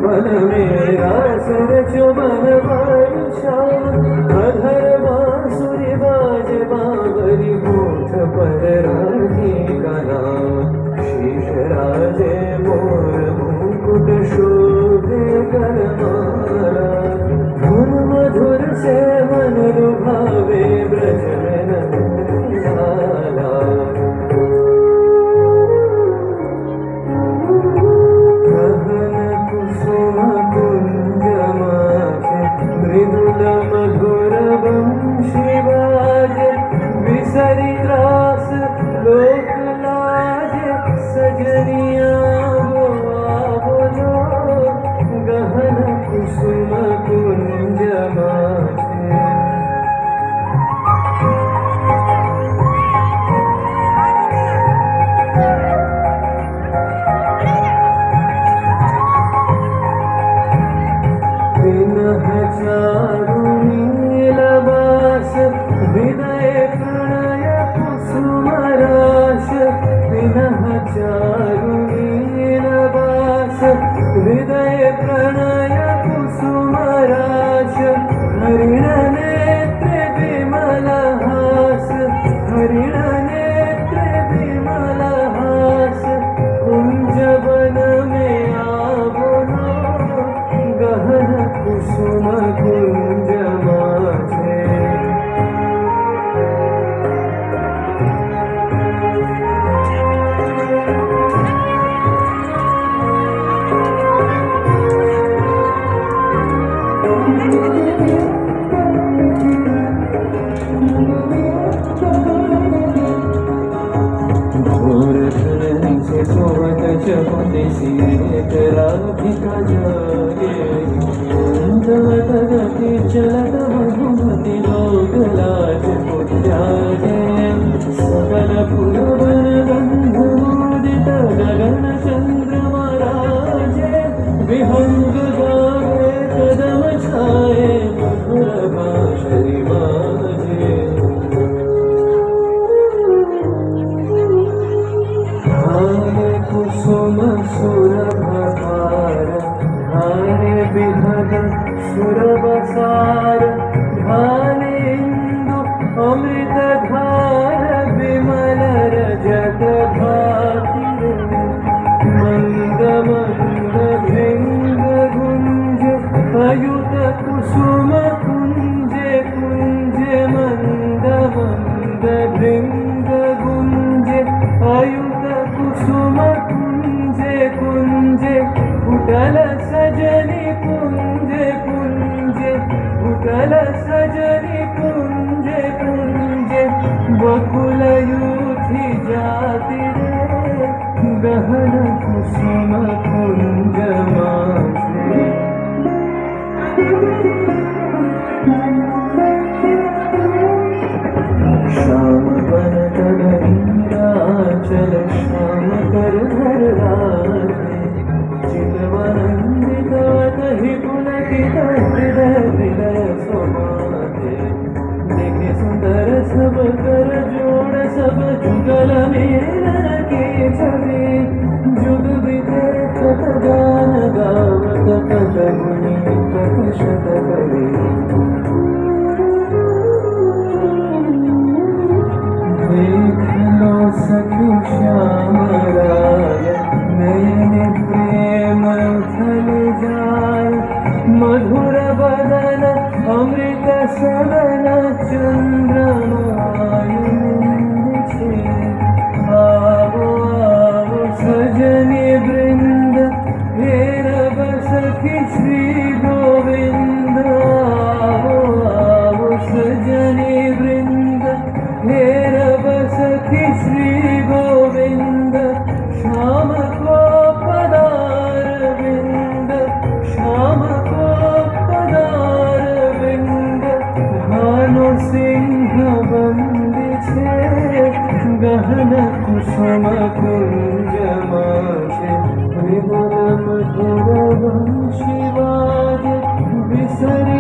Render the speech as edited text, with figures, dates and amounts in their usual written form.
बन मेरा सरजो बन वर्षा अधर बांसुरी बाज बावरी होठ पर राही का नाम शीश राजे मोर मुकुट शोभे करमाला धुन मधुर से मन लुभावे ब्रज में नंदलाला मधुर वंशीवाज विसरी रास लोक लाज सजनिया बोलो गहन कुसुम कुंज माथे विनय प्रणय कुसुमराश विनः चारुनीलवास हृदय प्रणय कुसुमराश हरिण नेत्र विमलहास हरिण नेत्र विमलहास कुंज वन में आवलो गहन कुसुम कुंज माथे सोवत जपते सीत राधिका जागे जलत गति चलत मधुमति लोक लाज पुत्यागे सकल पुरवन गंध मोदित गगन चंद्रमा राजे विहंग गावे कदम छाए मधुर बांसुरी बाजे कुसुम सुरभार धारे विहग सुरबसार धाने इंदु अमृत धार विमल रजत भाति मंद मंद भृंग गुंज अयुत कुसुम कुंजे कुंजे मंद मंद भृंग गुंजे अयुत कुसुम कुंजे कुंजे कुटल सजनी कुंजे कुंजे कुटल सजनी कुंजे कुंजे बकुल यूथी जाति रे गहन कुसुम कुंज माथे श्याम बन तग नीराचल श्याम कर धर राधे चितवनंदित कहि पुलकित हृदय हृदय समाधे देखे सुंदर सब कर जोड़ सब जुगल मेलन के छवि जुग विदेशत गान गावत कत मुनि कत शत कवि देख लो सखी श्याम राय नयन प्रेम उथल जाय मधुर बदन अमृत सदन चंद्रमायुंद छे आवो आवो सजनी वृंद हेरब सखी श्री गोविंद आवो आवो सजनी वृंद हेरब सखी श्री गोविंद श्याम को पदार विंद श्याम को पदार विंद विमल मधुर वंशिवाज विसरि